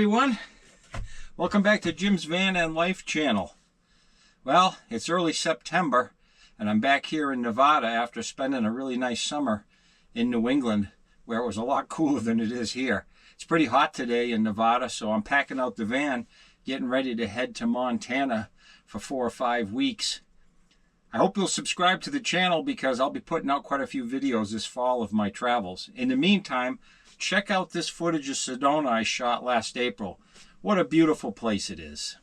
everyone. Welcome back to Jim's Van and Life channel. Well, it's early September and I'm back here in Nevada after spending a really nice summer in New England where it was a lot cooler than it is here. It's pretty hot today in Nevada, so I'm packing out the van, getting ready to head to Montana for 4 or 5 weeks. I hope you'll subscribe to the channel because I'll be putting out quite a few videos this fall of my travels. In the meantime, check out this footage of Sedona I shot last April. What a beautiful place it is.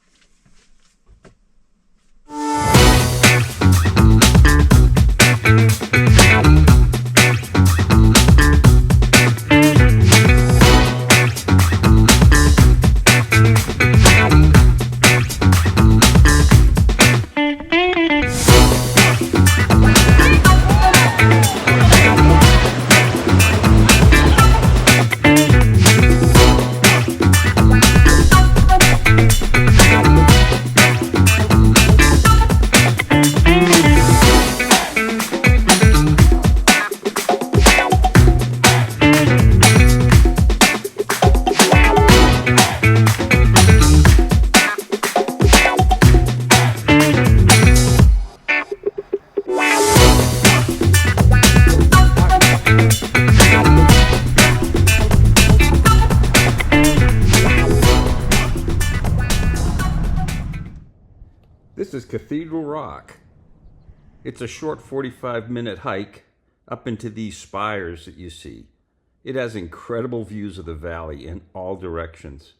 This is Cathedral Rock. It's a short 45-minute hike up into these spires that you see. It has incredible views of the valley in all directions.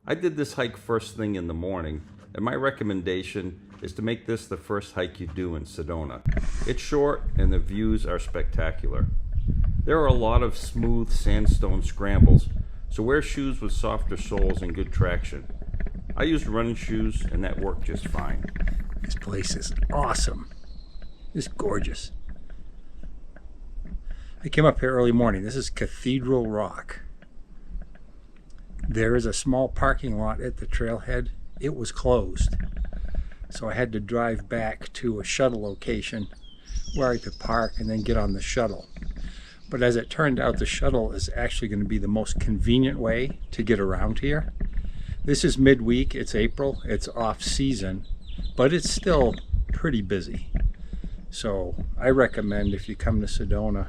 I did this hike first thing in the morning, and my recommendation is to make this the first hike you do in Sedona. It's short and the views are spectacular. There are a lot of smooth sandstone scrambles, so wear shoes with softer soles and good traction. I used running shoes and that worked just fine. This place is awesome. It's gorgeous. I came up here early morning. This is Cathedral Rock. There is a small parking lot at the trailhead. It was closed. So I had to drive back to a shuttle location where I could park and then get on the shuttle. But as it turned out, the shuttle is actually going to be the most convenient way to get around here. This is midweek, it's April, it's off season, but it's still pretty busy. So I recommend if you come to Sedona,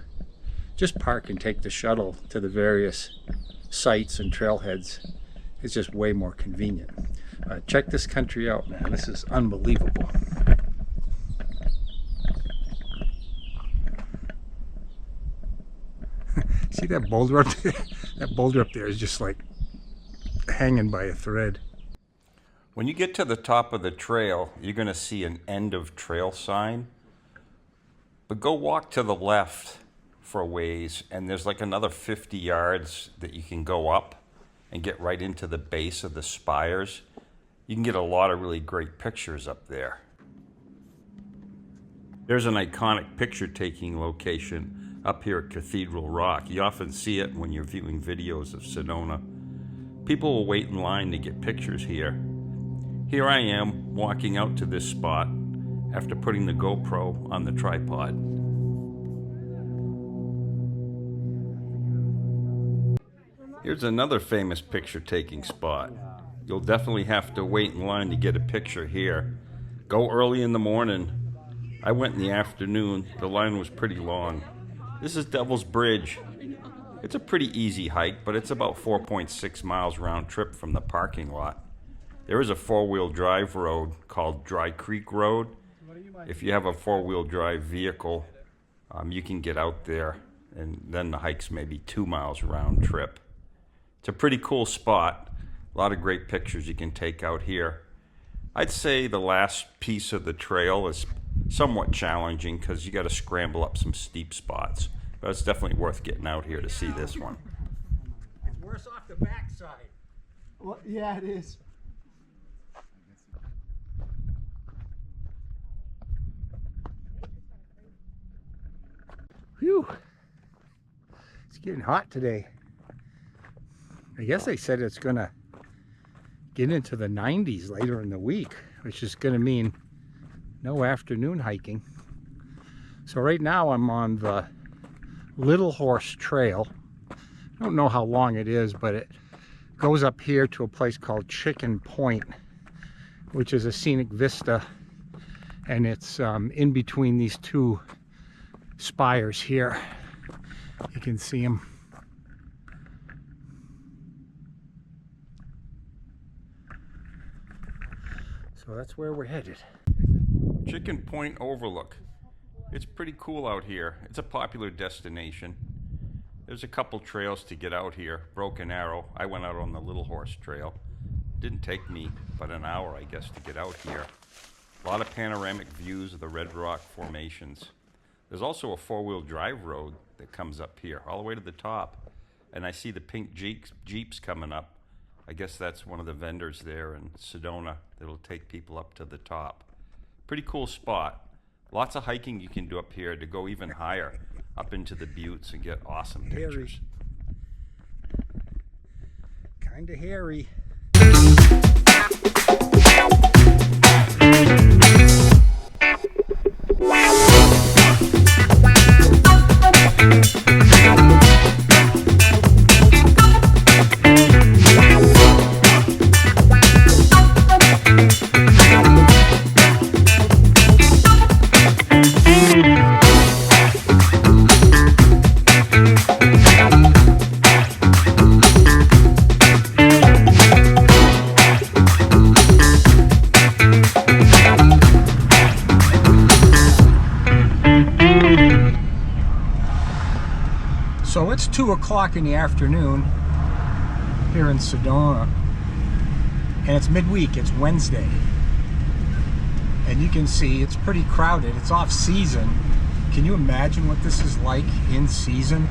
just park and take the shuttle to the various sites and trailheads. It's just way more convenient. Check this country out, man. This is unbelievable. See that boulder up there? That boulder up there is just like hanging by a thread. When you get to the top of the trail, you're going to see an end of trail sign. But go walk to the left for a ways, and there's like another 50 yards that you can go up and get right into the base of the spires. You can get a lot of really great pictures up there. There's an iconic picture-taking location up here at Cathedral Rock. You often see it when you're viewing videos of Sedona. People will wait in line to get pictures here. Here I am walking out to this spot after putting the GoPro on the tripod. Here's another famous picture-taking spot. You'll definitely have to wait in line to get a picture here. Go early in the morning. I went in the afternoon. The line was pretty long. This is Devil's Bridge. It's a pretty easy hike, but it's about 4.6 miles round trip from the parking lot. There is a four-wheel drive road called Dry Creek Road. If you have a four-wheel drive vehicle, you can get out there, and then the hike's maybe 2 miles round trip. It's a pretty cool spot. A lot of great pictures you can take out here. I'd say the last piece of the trail is somewhat challenging because you got to scramble up some steep spots. But it's definitely worth getting out here to see this one. It's worse off the backside. Well, yeah, it is. Whew. It's getting hot today. I guess they said it's going to get into the 90s later in the week, which is going to mean no afternoon hiking. So right now I'm on the Little Horse Trail. I don't know how long it is, but it Goes up here to a place called Chicken Point, which is a scenic vista, and it's in between these two spires here. You can see them. So that's where we're headed. Chicken Point Overlook. It's pretty cool out here. It's a popular destination. There's a couple trails to get out here. Broken Arrow. I went out on the Little Horse Trail. Didn't take me but an hour, I guess, to get out here. A lot of panoramic views of the Red Rock formations. There's also a four-wheel drive road that comes up here, all the way to the top. And I see the pink Jeeps coming up. I guess that's one of the vendors there in Sedona that'll take people up to the top. Pretty cool spot. Lots of hiking you can do up here to go even higher, up into the buttes and get awesome pictures. Kinda hairy. So it's 2 o'clock in the afternoon here in Sedona, and it's midweek, it's Wednesday. And you can see it's pretty crowded, it's off season. Can you imagine what this is like in season?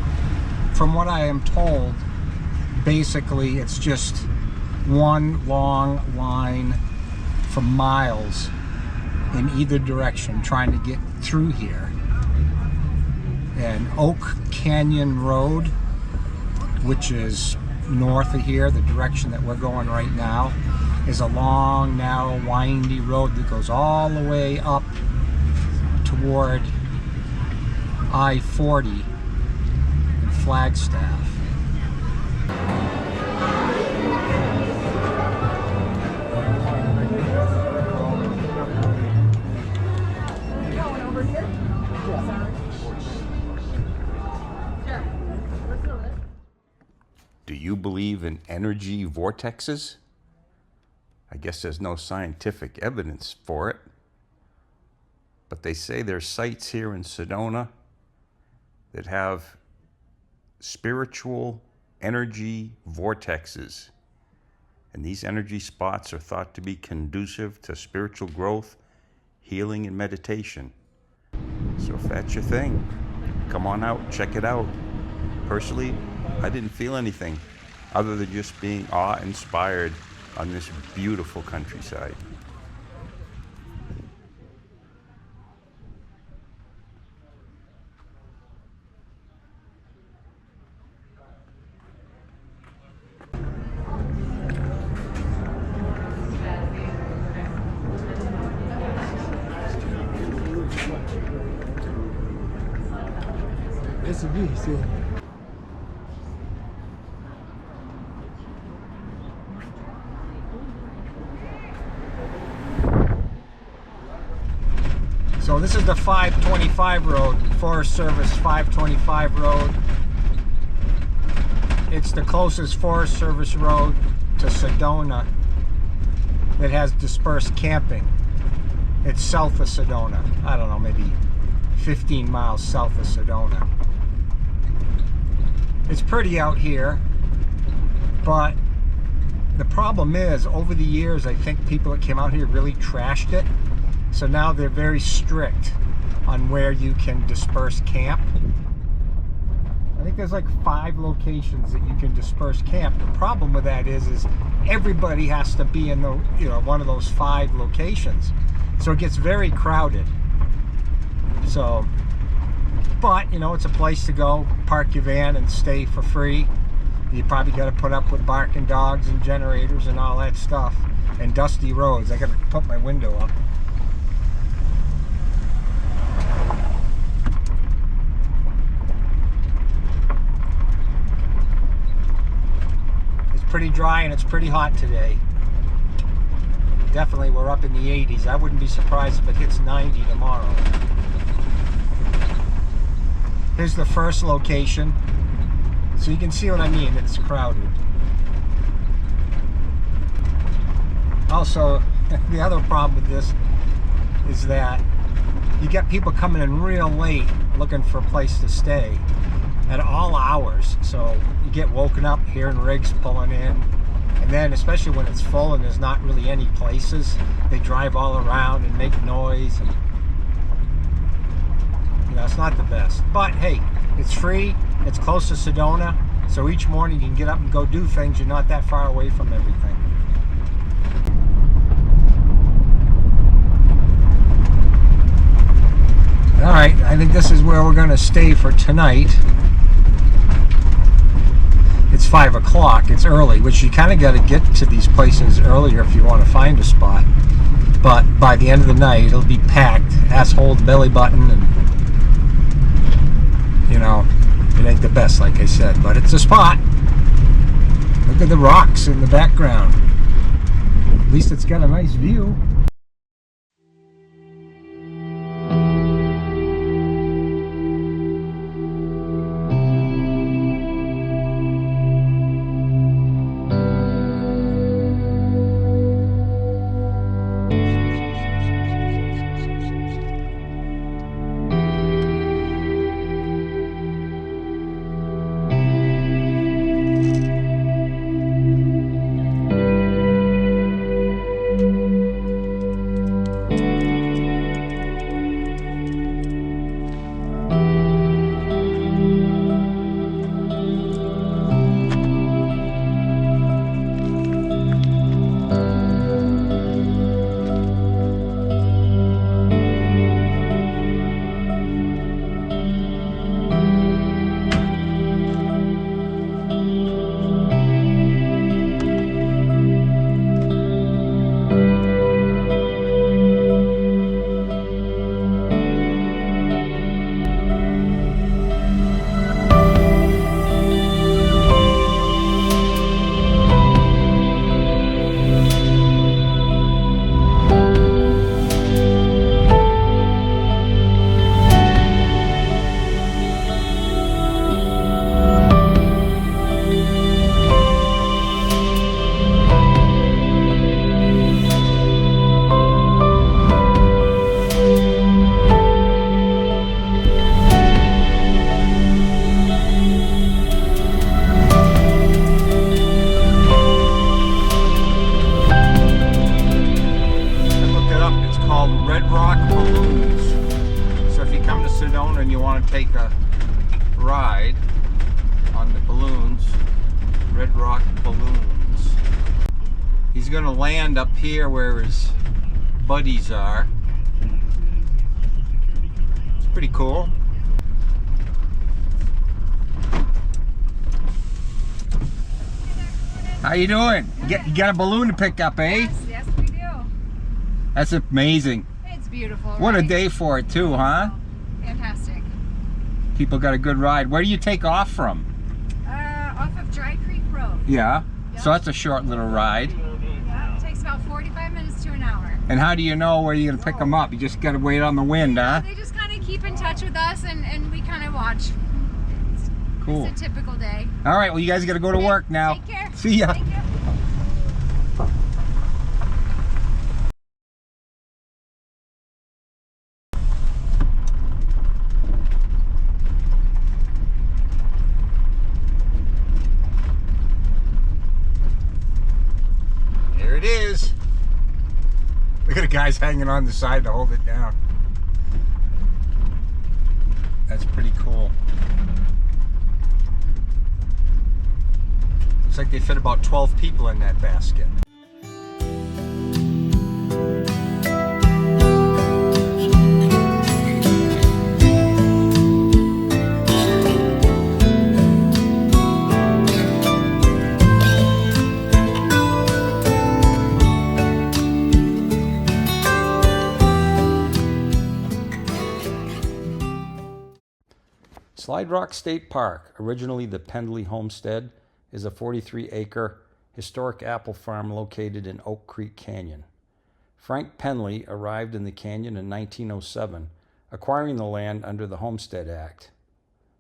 From what I am told, basically it's just one long line for miles in either direction trying to get through here. And Oak Canyon Road, which is north of here, the direction that we're going right now, is a long, narrow, windy road that goes all the way up toward I-40 in Flagstaff. Do you believe in energy vortexes? I guess there's no scientific evidence for it, but they say there's sites here in Sedona that have spiritual energy vortexes. And these energy spots are thought to be conducive to spiritual growth, healing, and meditation. So if that's your thing, come on out, check it out. Personally, I didn't feel anything other than just being awe-inspired on this beautiful countryside. Esse bicho, So this is the 525 road, Forest Service 525 road. It's the closest Forest Service road to Sedona that has dispersed camping. It's south of Sedona. I don't know, maybe 15 miles south of Sedona. It's pretty out here, but the problem is, over the years, I think people that came out here really trashed it. So now they're very strict on where you can disperse camp. I think there's like 5 locations that you can disperse camp. The problem with that is everybody has to be in the, one of those 5 locations. So it gets very crowded. So, but it's a place to go, park your van and stay for free. You probably got to put up with barking dogs and generators and all that stuff. And dusty roads. I got to put my window up. pretty dry and it's pretty hot today. Definitely we're up in the 80s. I wouldn't be surprised if it hits 90 tomorrow. Here's the first location. So you can see what I mean, it's crowded. Also, the other problem with this is that you get people coming in real late looking for a place to stay at all hours. So you get woken up hearing rigs pulling in. And then, especially when it's full and there's not really any places, they drive all around and make noise. And, you know, it's not the best. But hey, it's free. It's close to Sedona. So each morning you can get up and go do things. You're not that far away from everything. All right, I think this is where we're going to stay for tonight. It's 5 o'clock. It's early, which you kind of got to get to these places earlier if you want to find a spot. But by the end of the night, it'll be packed. Asshole belly button, and you know, it ain't the best, like I said, but it's a spot. Look at the rocks in the background. At least it's got a nice view. Sedona and you want to take a ride on the balloons, Red Rock Balloons. He's going to land up here where his buddies are. It's pretty cool. How you doing? You got a balloon to pick up, eh? Yes, we do. That's amazing. It's beautiful. What right? a day for it too, huh? Fantastic. People got a good ride. Where do you take off from? Off of Dry Creek Road. Yeah. Yep. So that's a short little ride. Yeah, it takes about 45 minutes to an hour. And how do you know where you're gonna pick them up? You just gotta wait on the wind, huh? They just kind of keep in touch with us, and we kind of watch. Cool. It's a typical day. All right, well, you guys gotta go to work now. Take care. See ya. Thank you. There it is. Look at the guys hanging on the side to hold it down. That's pretty cool. Looks like they fit about 12 people in that basket. Slide Rock State Park, originally the Pendley Homestead, is a 43-acre historic apple farm located in Oak Creek Canyon. Frank Penley arrived in the canyon in 1907, acquiring the land under the Homestead Act.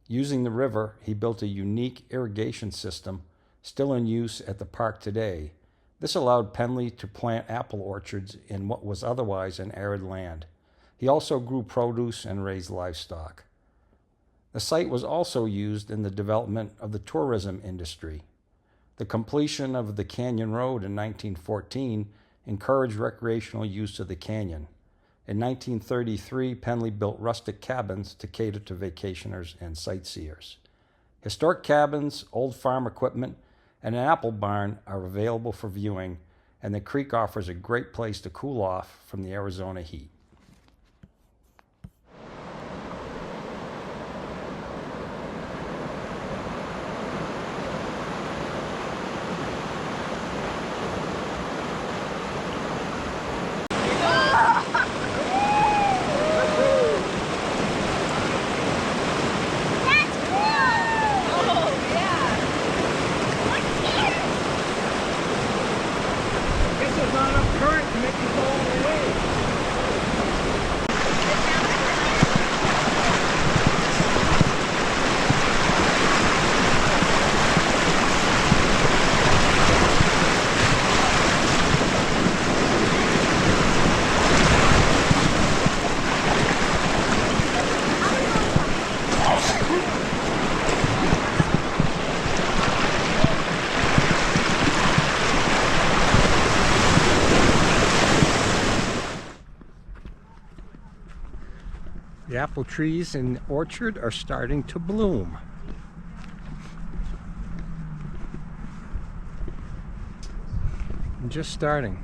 Using the river, he built a unique irrigation system still in use at the park today. This allowed Penley to plant apple orchards in what was otherwise an arid land. He also grew produce and raised livestock. The site was also used in the development of the tourism industry. The completion of the Canyon Road in 1914 encouraged recreational use of the canyon. In 1933, Penley built rustic cabins to cater to vacationers and sightseers. Historic cabins, old farm equipment, and an apple barn are available for viewing, and the creek offers a great place to cool off from the Arizona heat. The apple trees in the orchard are starting to bloom. Just starting.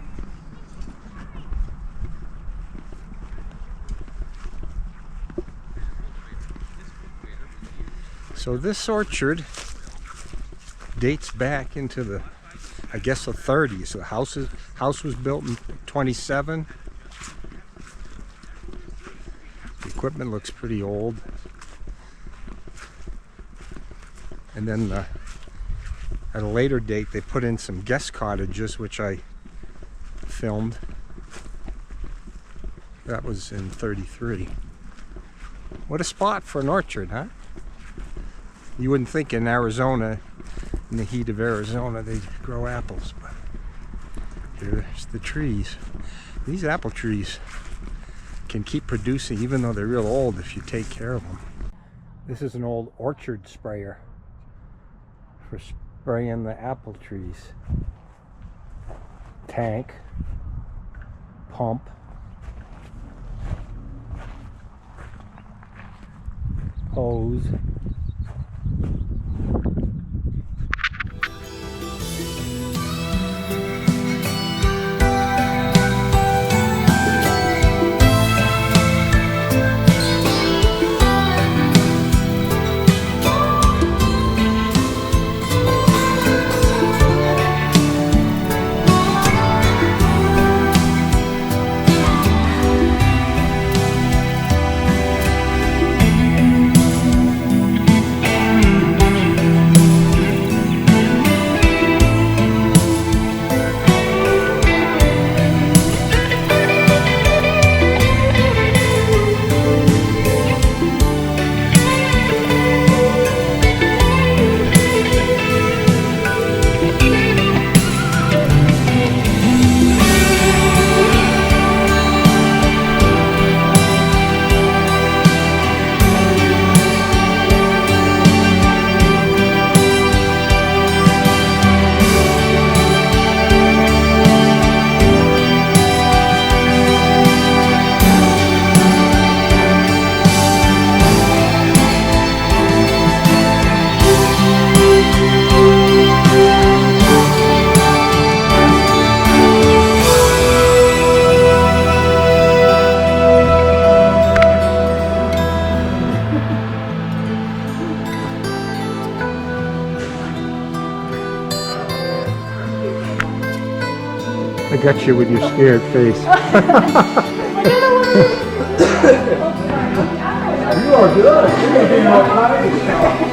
So this orchard dates back into the, I guess, the 30s. The house was built in 27. The equipment looks pretty old. And then at a later date they put in some guest cottages, which I filmed. That was in 33. What a spot for an orchard, huh? You wouldn't think in Arizona, in the heat of Arizona, they'd grow apples, but there's the trees. These apple trees can keep producing even though they're real old if you take care of them. This is an old orchard sprayer for spraying the apple trees. Tank, pump, hose. I got you with your scared face. You are good. You're being all nice.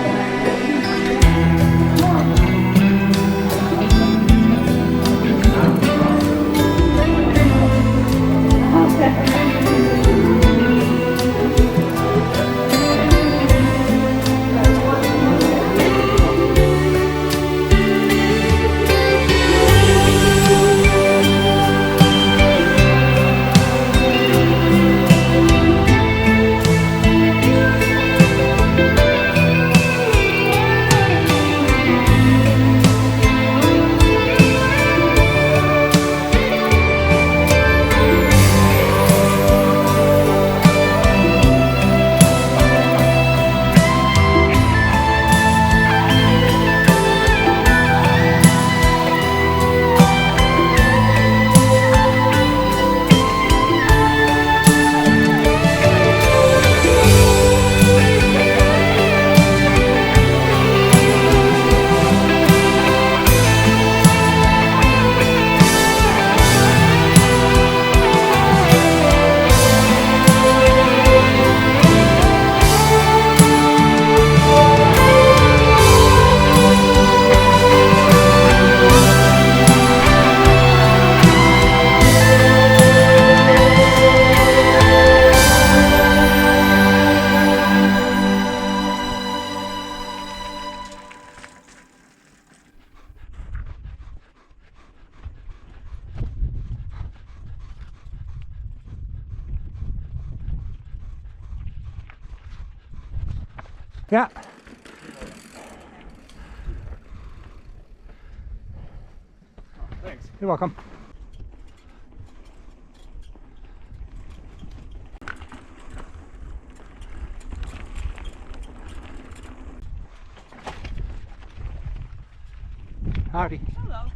Yeah. Thanks. You're welcome. Howdy. Hello.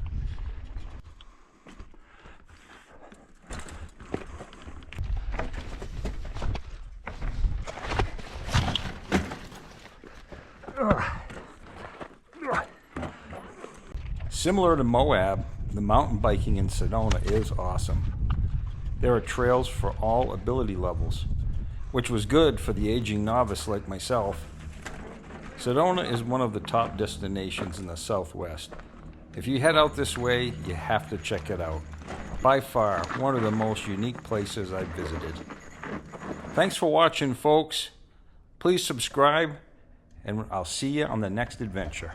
Similar to Moab, the mountain biking in Sedona is awesome. There are trails for all ability levels, which was good for the aging novice like myself. Sedona is one of the top destinations in the Southwest. If you head out this way, you have to check it out. By far, one of the most unique places I've visited. Thanks for watching, folks. Please subscribe, and I'll see you on the next adventure.